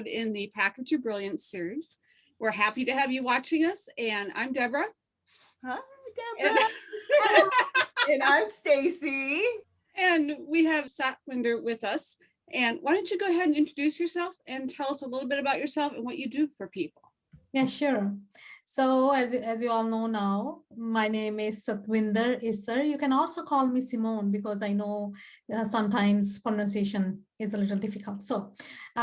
episode in the Package Your Brilliance series. We're happy to have you watching us, and I'm Deborah. Hi, And, Deborah. And I'm Stacy. and we have Satwinder with us. And why don't you go ahead and introduce yourself and tell us a little bit about yourself and what you do for people? Yeah, sure. So as you all know now, my name is Satwinder Isser. You can also call me Simone because I know sometimes pronunciation is a little difficult. So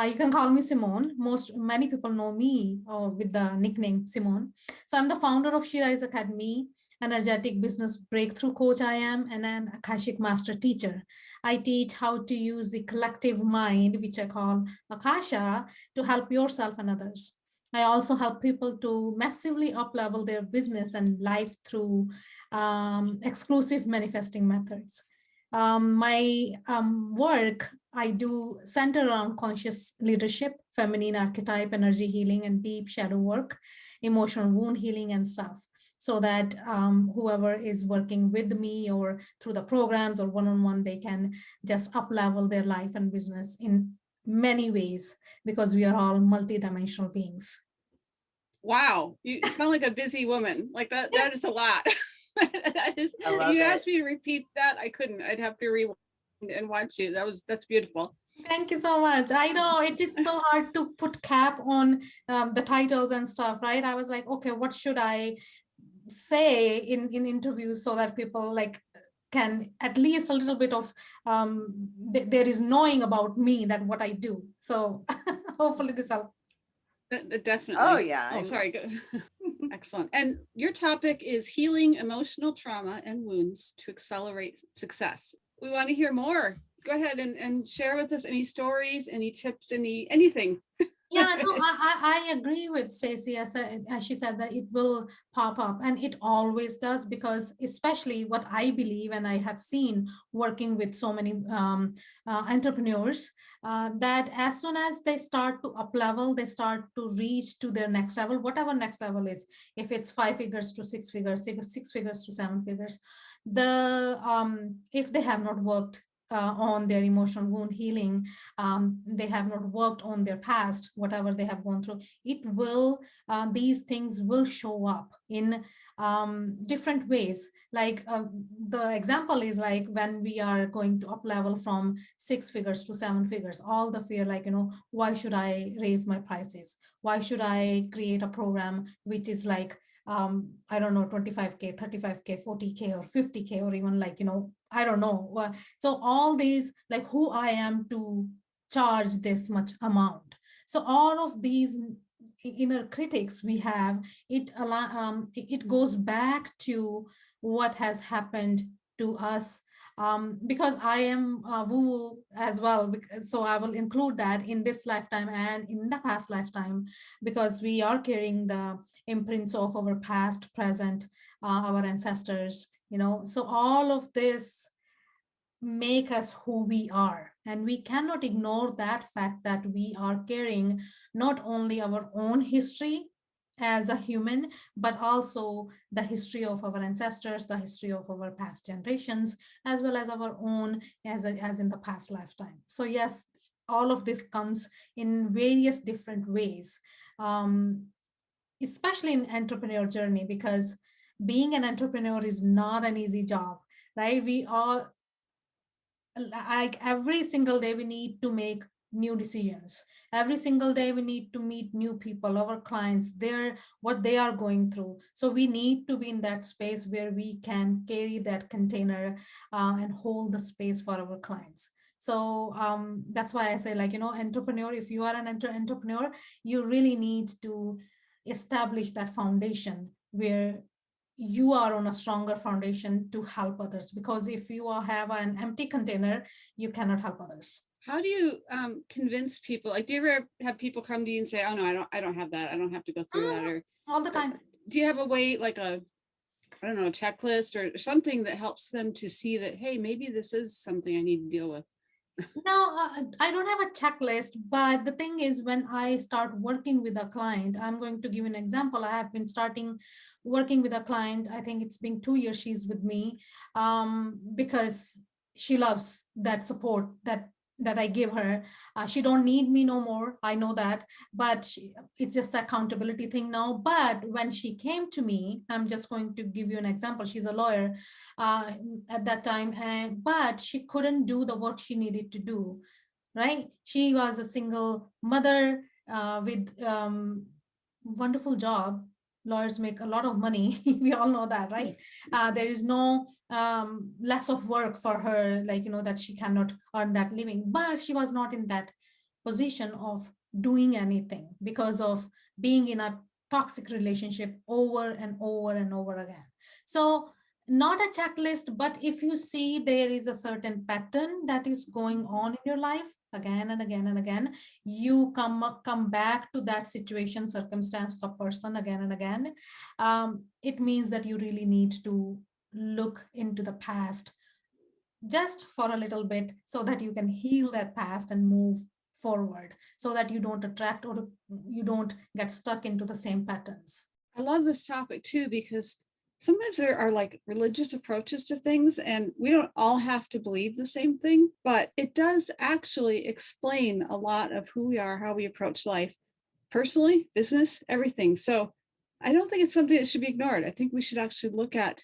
you can call me Simone. Many people know me with the nickname Simone. So I'm the founder of She Rise Academy, energetic business breakthrough coach I am, and an Akashic master teacher. I teach how to use the collective mind, which I call Akasha, to help yourself and others. I also help people to massively up-level their business and life through exclusive manifesting methods. My work I do center around conscious leadership, feminine archetype, energy healing, and deep shadow work, emotional wound healing and stuff. So that whoever is working with me or through the programs or one-on-one, they can just up-level their life and business in many ways because we are all multidimensional beings. Wow, you sound like a busy woman. Like that is a lot. That is, I love you it. asked me to repeat that. I couldn't. I'd have to rewind and watch you. That's beautiful. Thank you so much. I know it is so hard to put cap on the titles and stuff, right? I was like, okay, what should I say in interviews so that people like can at least a little bit of there is knowing about me, that what I do. So hopefully this helps. Definitely. Oh, yeah. Oh, sorry. Go. Excellent. And your topic is healing emotional trauma and wounds to accelerate success. We want to hear more. Go ahead and share with us any stories, any tips, anything. Yeah, no, I agree with Stacey as she said that it will pop up, and it always does, because especially what I believe and I have seen working with so many entrepreneurs, that as soon as they start to up level, they start to reach to their next level, whatever next level is, if it's 5 figures to 6 figures, 6 figures to 7 figures, if they have not worked on their emotional wound healing, they have not worked on their past, whatever they have gone through, it will, these things will show up in different ways. Like the example is like when we are going to up level from 6 figures to 7 figures, all the fear, like, why should I raise my prices? Why should I create a program which is like, I don't know, 25K, 35K, 40K, or 50K, or even like, I don't know. So all these, like, who I am to charge this much amount. So all of these inner critics we have, it goes back to what has happened to us, because I am woo-woo as well, so I will include that in this lifetime and in the past lifetime, because we are carrying the imprints of our past, present, our ancestors, so all of this make us who we are, and we cannot ignore that fact that we are carrying not only our own history as a human, but also the history of our ancestors, the history of our past generations, as well as our own as in the past lifetime. So yes, all of this comes in various different ways, especially in entrepreneur journey, because being an entrepreneur is not an easy job, right? We all, like, every single day we need to make new decisions. Every single day we need to meet new people, our clients, what they are going through. So we need to be in that space where we can carry that container and hold the space for our clients. So that's why I say, like, entrepreneur, if you are an entrepreneur, you really need to establish that foundation where you are on a stronger foundation to help others, because if you have an empty container, you cannot help others. How do you convince people? Like, do you ever have people come to you and say, "Oh no, I don't have that. I don't have to go through that"? Or all the time. Do you have a way, like I don't know, a checklist or something that helps them to see that, hey, maybe this is something I need to deal with? No, I don't have a checklist, but the thing is, when I start working with a client, I'm going to give an example. I have been starting working with a client. I think it's been 2 years she's with me, because she loves that support, that that I give her. She don't need me no more. I know that, but it's just the accountability thing now. But when she came to me, I'm just going to give you an example. She's a lawyer uh, at that time, and but she couldn't do the work she needed to do. Right? She was a single mother with wonderful job. Lawyers make a lot of money. We all know that, right? There is no less of work for her, like, that she cannot earn that living. But she was not in that position of doing anything because of being in a toxic relationship over and over and over again. So, not a checklist, but if you see there is a certain pattern that is going on in your life again and again and again, you come back to that situation, circumstance, or person again and again. It means that you really need to look into the past just for a little bit so that you can heal that past and move forward, so that you don't attract or you don't get stuck into the same patterns. I love this topic too, because sometimes there are like religious approaches to things, and we don't all have to believe the same thing, but it does actually explain a lot of who we are, how we approach life, personally, business, everything. So I don't think it's something that should be ignored. I think we should actually look at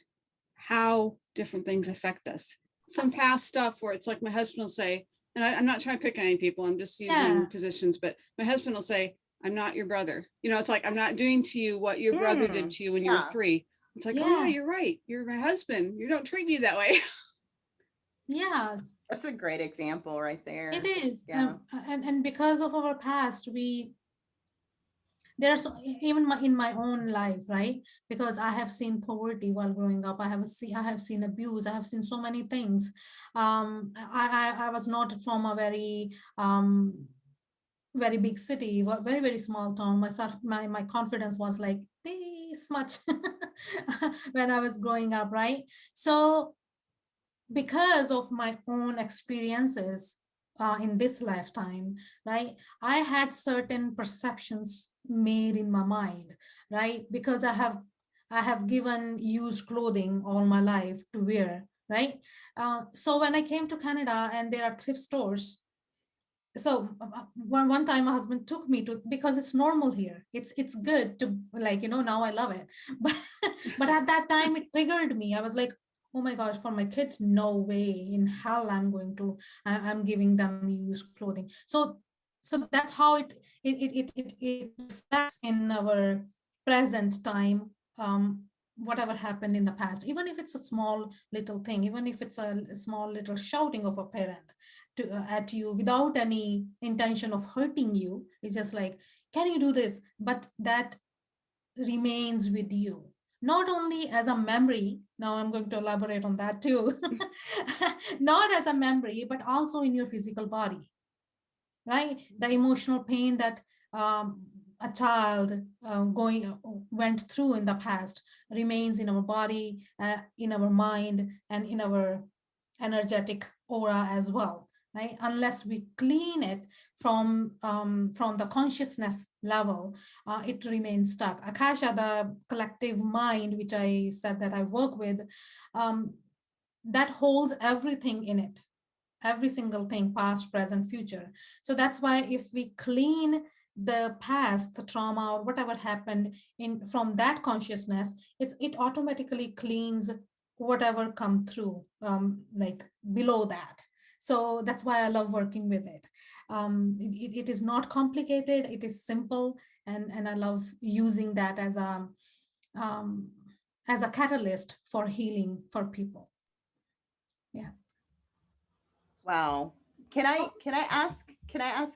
how different things affect us. Some past stuff where it's like my husband will say, and I'm not trying to pick on any people, I'm just using Yeah. positions, but my husband will say, I'm not your brother. It's like, I'm not doing to you what your brother did to you when you were Yeah. 3. It's like, oh yeah, Yes. you're right. You're my husband. You don't treat me that way. Yes, That's a great example right there. it is. Yeah. And because of our past, there's even in my own life, right? Because I have seen poverty while growing up. I have seen abuse. I have seen so many things. I was not from a very big city, very very small town. My confidence was like this much when I was growing up, right? So because of my own experiences in this lifetime, right? I had certain perceptions made in my mind, right? Because I have given used clothing all my life to wear, right? So when I came to Canada and there are thrift stores, so one time my husband took me to, because it's normal here, it's good to, like, now I love it. But at that time it triggered me. I was like, oh my gosh, for my kids, no way in hell I'm going to, I'm giving them used clothing. So that's how it reflects in our present time. Whatever happened in the past, even if it's a small little thing, even if it's a small little shouting of a parent at you without any intention of hurting you, it's just like, can you do this? But that remains with you, not only as a memory. Now I'm going to elaborate on that too. Not as a memory, but also in your physical body, right? The emotional pain that a child went through in the past remains in our body, in our mind, and in our energetic aura as well, right? Unless we clean it from the consciousness level, it remains stuck. Akasha, the collective mind, which I said that I work with, um, that holds everything in it, every single thing, past, present, future. So that's why if we clean the past, the trauma or whatever happened in from that consciousness, it automatically cleans whatever come through, like below that. So that's why I love working with it. It is not complicated, it is simple, and I love using that um, as a catalyst for healing for people. Yeah. Wow. Can I ask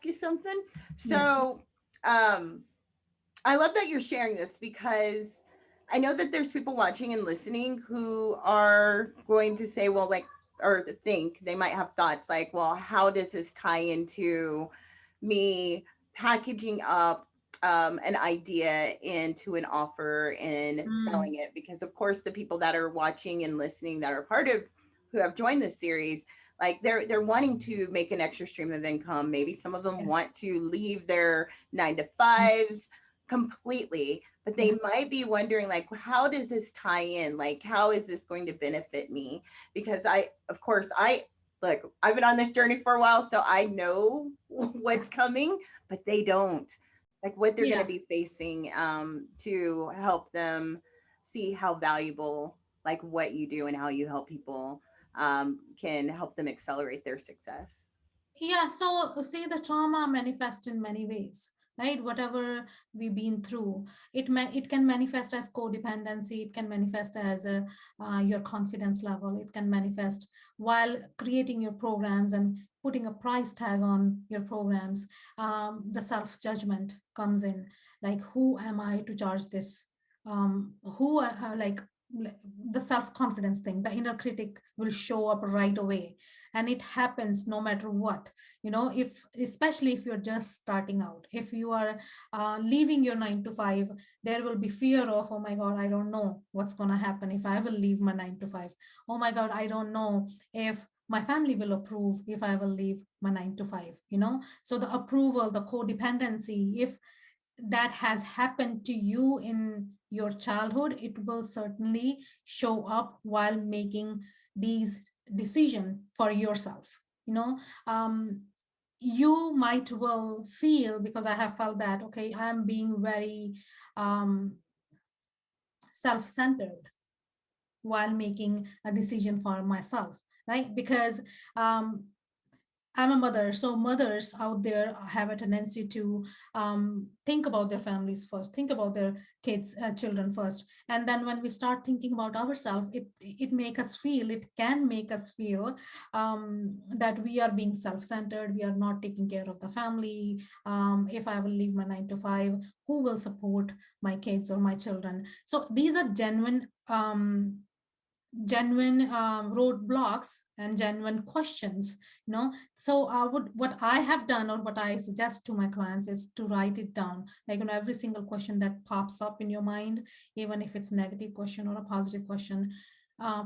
you something? Yes. So, I love that you're sharing this, because I know that there's people watching and listening who are going to say, well, like, or think they might have thoughts like, well, how does this tie into me packaging up an idea into an offer and Mm, selling it? Because of course, the people that are watching and listening that are part of, who have joined this series, like they're wanting to make an extra stream of income. Maybe some of them yes. want to leave their 9 to 5s completely, but they Yeah. might be wondering, like, how does this tie in? Like, how is this going to benefit me? Because of course, look, I've been on this journey for a while, so I know what's coming, but they don't. Like what they're going to Yeah. be facing to help them see how valuable like what you do and how you help people can help them accelerate their success. Yeah, so see, the trauma manifests in many ways, right? Whatever we've been through, it can manifest as codependency. It can manifest as your confidence level. It can manifest while creating your programs and putting a price tag on your programs. The self judgment comes in, like who am I to charge this? Who like the self confidence thing, the inner critic will show up right away, and it happens no matter what. If especially if you're just starting out, if you are leaving your 9 to 5, there will be fear of, oh my god, I don't know what's going to happen if I will leave my 9 to 5. Oh my god, I don't know if my family will approve if I will leave my 9 to 5. So the approval, the codependency, if that has happened to you in your childhood, it will certainly show up while making these decision for yourself. you know um, you might well feel, because I have felt that, okay, I'm being very um, self-centered while making a decision for myself, right? Because um, I'm a mother, so mothers out there have a tendency to think about their families first, think about their kids, children first, and then when we start thinking about ourselves, it can make us feel that we are being self-centered, we are not taking care of the family. If I will leave my 9 to 5, who will support my kids or my children? So these are genuine roadblocks and genuine questions. So what I have done, or what I suggest to my clients, is to write it down, like every single question that pops up in your mind, even if it's a negative question or a positive question. uh,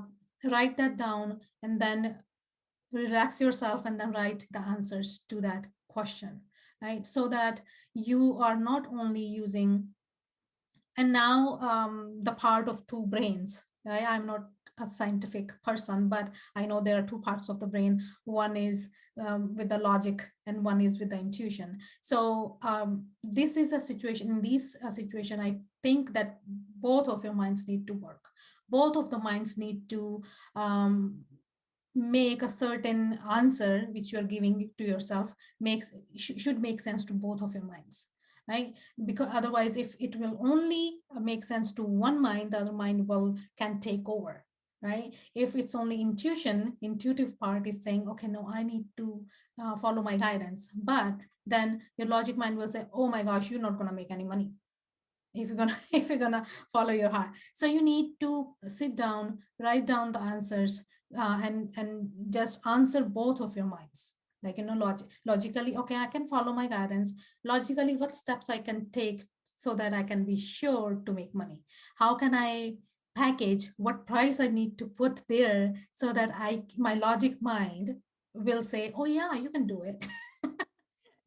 Write that down, and then relax yourself, and then write the answers to that question, right? So that you are not only using, and now the part of two brains, right? I'm not a scientific person, but I know there are two parts of the brain. One is with the logic, and one is with the intuition. So this is a situation, in this situation, I think that both of your minds need to work. Both of the minds need to um, make a certain answer which you are giving to yourself should make sense to both of your minds, right? Because otherwise, if it will only make sense to one mind, the other mind will can take over, right? If it's only intuitive part is saying, okay, no, I need to follow my guidance, but then your logic mind will say, oh my gosh, you're not going to make any money if you're gonna if you're gonna follow your heart. So you need to sit down, write down the answers, and just answer both of your minds, like logically, okay, I can follow my guidance. Logically, what steps I can take so that I can be sure to make money? How can I package, what price I need to put there, so that my logic mind will say, oh yeah, you can do it.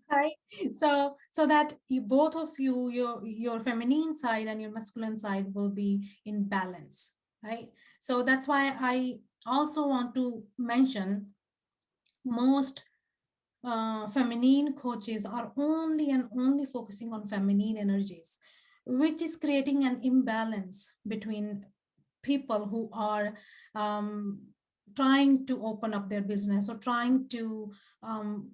Right. So that you both of you, your feminine side and your masculine side, will be in balance, right? So that's why I also want to mention, most feminine coaches are only and only focusing on feminine energies, which is creating an imbalance between people who are um, trying to open up their business, or trying to um,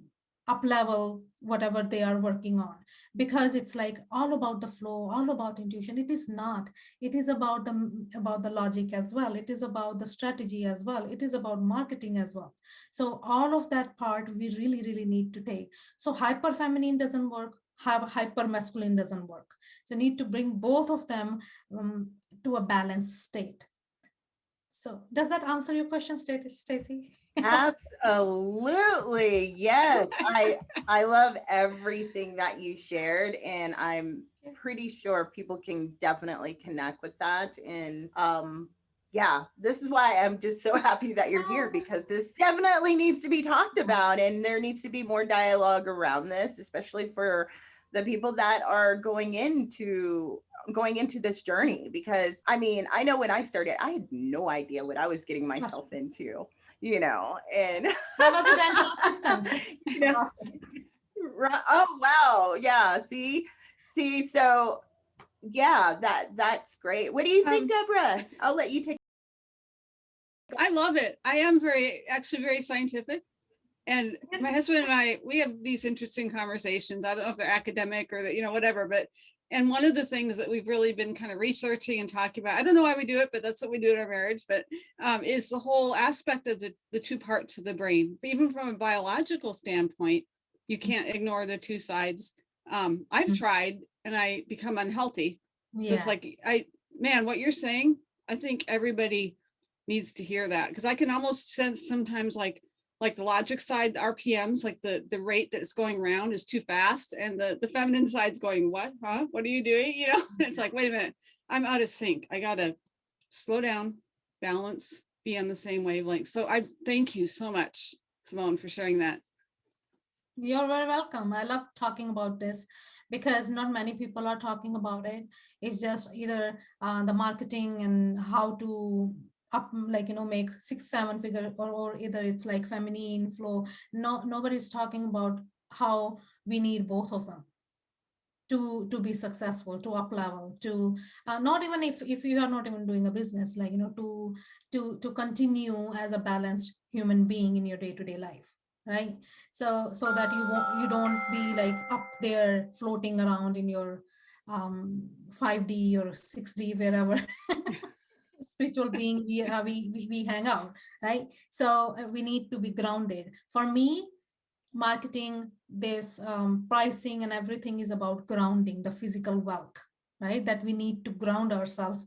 up level whatever they are working on, because it's like all about the flow, all about intuition. It is not. It is about the logic as well, it is about the strategy as well, it is about marketing as well. So all of that part we really really need to take. So hyper feminine doesn't work, hyper masculine doesn't work. So need to bring both of them to a balanced state. So does that answer your question, Stacy? Absolutely. Yes. I love everything that you shared, and I'm pretty sure people can definitely connect with that. And yeah, this is why I'm just so happy that you're here, because this definitely needs to be talked about, and there needs to be more dialogue around this, especially for the people that are going into this journey. Because I mean, I know when I started, I had no idea what I was getting myself into. and I was a dental assistant. you know, right, oh wow, yeah, see, so yeah, that's great. What do you think, Deborah? I'll let you take. I love it. I am actually very scientific. And my husband and I, we have these interesting conversations. I don't know if they're academic or that, whatever, but, and one of the things that we've really been kind of researching and talking about, I don't know why we do it, but that's what we do in our marriage, but is the whole aspect of the two parts of the brain. Even from a biological standpoint, you can't ignore the two sides. I've tried and I become unhealthy. So it's like, man, what you're saying, I think everybody needs to hear that, because I can almost sense sometimes like the logic side, the RPMs, like the rate that it's going around is too fast, and the feminine side's going, what, huh? What are you doing? It's like, wait a minute, I'm out of sync. I gotta slow down, balance, be on the same wavelength. So I thank you so much, Simone, for sharing that. You're very welcome. I love talking about this because not many people are talking about it. It's just either the marketing and how to up, make 6-7 figure, or either it's like feminine flow. Nobody's talking about how we need both of them to be successful, to up level, to not even if you are not even doing a business, to continue as a balanced human being in your day-to-day life, right? So that you don't be like up there floating around in your 5D or 6D, wherever spiritual being we hang out, right? So we need to be grounded. For me, marketing, this pricing and everything is about grounding the physical wealth, right? That we need to ground ourselves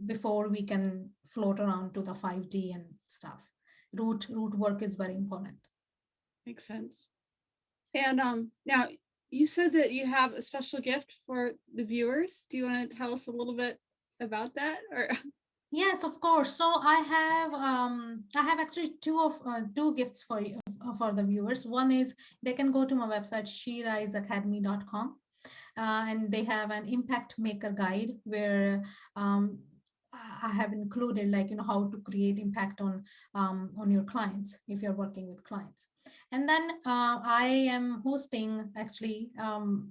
before we can float around to the 5D and stuff. Root work is very important. Makes sense. And now you said that you have a special gift for the viewers. Do you want to tell us a little bit about that? Or yes, of course. So I have actually two gifts for you, for the viewers. One is they can go to my website sheriseacademy.com, and they have an impact maker guide where I have included how to create impact on your clients if you're working with clients. And then I am hosting, actually,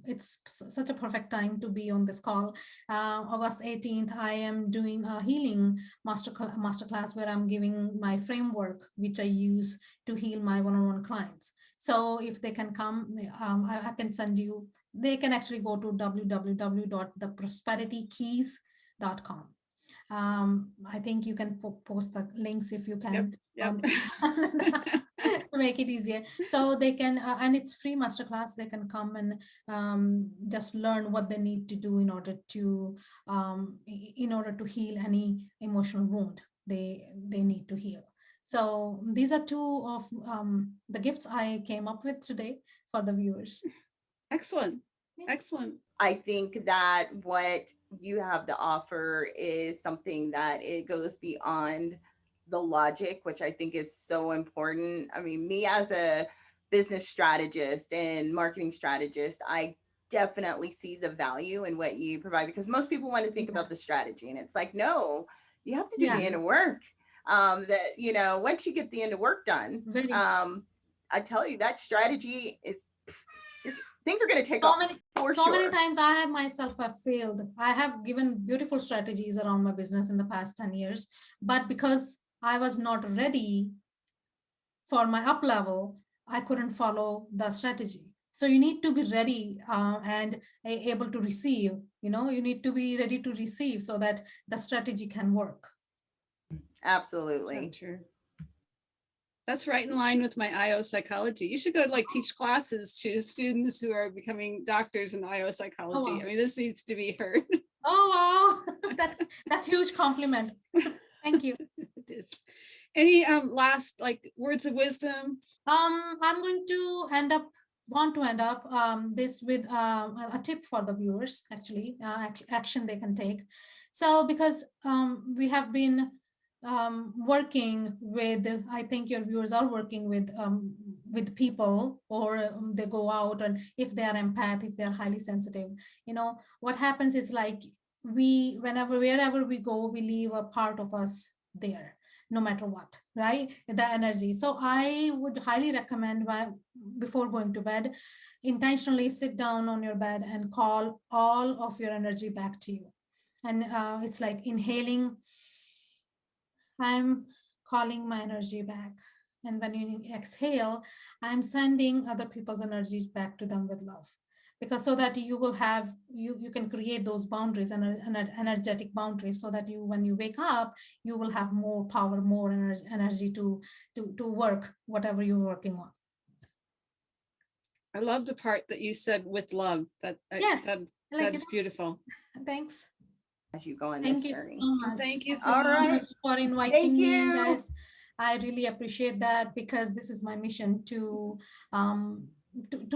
it's such a perfect time to be on this call. August 18th, I am doing a healing masterclass where I'm giving my framework, which I use to heal my one-on-one clients. So if they can come, I can send you, they can actually go to www.theprosperitykeys.com. I think you can post the links if you can. Yep. To make it easier, so they can and it's free masterclass. They can come and just learn what they need to do in order to heal any emotional wound they need to heal. So these are two of the gifts I came up with today for the viewers. Excellent. Yes. Excellent. I think that what you have to offer is something that it goes beyond the logic, which I think is so important. I mean, me as a business strategist and marketing strategist, I definitely see the value in what you provide, because most people want to think about the strategy, and it's like, no, you have to do the inner work. That, once you get the inner work done, I tell you, that strategy is, things are going to take off. Many times I myself have failed. I have given beautiful strategies around my business in the past 10 years, but because I was not ready for my up level, I couldn't follow the strategy. So you need to be ready and able to receive. You need to be ready to receive so that the strategy can work. Absolutely. So true. That's right in line with my IO psychology. You should go teach classes to students who are becoming doctors in IO psychology. Oh, wow. I mean, this needs to be heard. Oh, wow. That's huge compliment. Thank you. It is. Any last words of wisdom? I'm going to end up this with a tip for the viewers, actually, action they can take. So because we have been working with, I think your viewers are working with people, or they go out, and if they are empath, if they are highly sensitive, what happens is wherever we go, we leave a part of us there. no matter what, right? The energy. So I would highly recommend before going to bed, intentionally sit down on your bed and call all of your energy back to you. And it's like inhaling, I'm calling my energy back. And when you exhale, I'm sending other people's energy back to them with love. Because so that you will have, you can create those boundaries and energetic boundaries, so that you, when you wake up, you will have more power, more energy to work whatever you're working on. I love the part that you said with love. Yes, that is beautiful. Thanks. As you go on Thank this you journey. so much. Thank you so All right. much for Thank inviting me, you. guys. I really appreciate that, because this is my mission to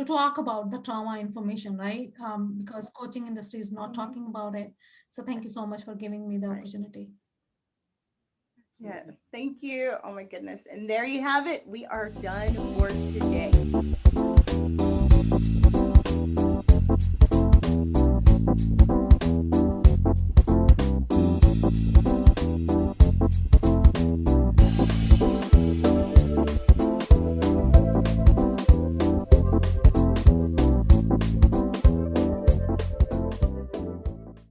talk about the trauma information, right? Because coaching industry is not talking about it. So thank you so much for giving me the opportunity. Yes, thank you. Oh my goodness. And there you have it. We are done for today.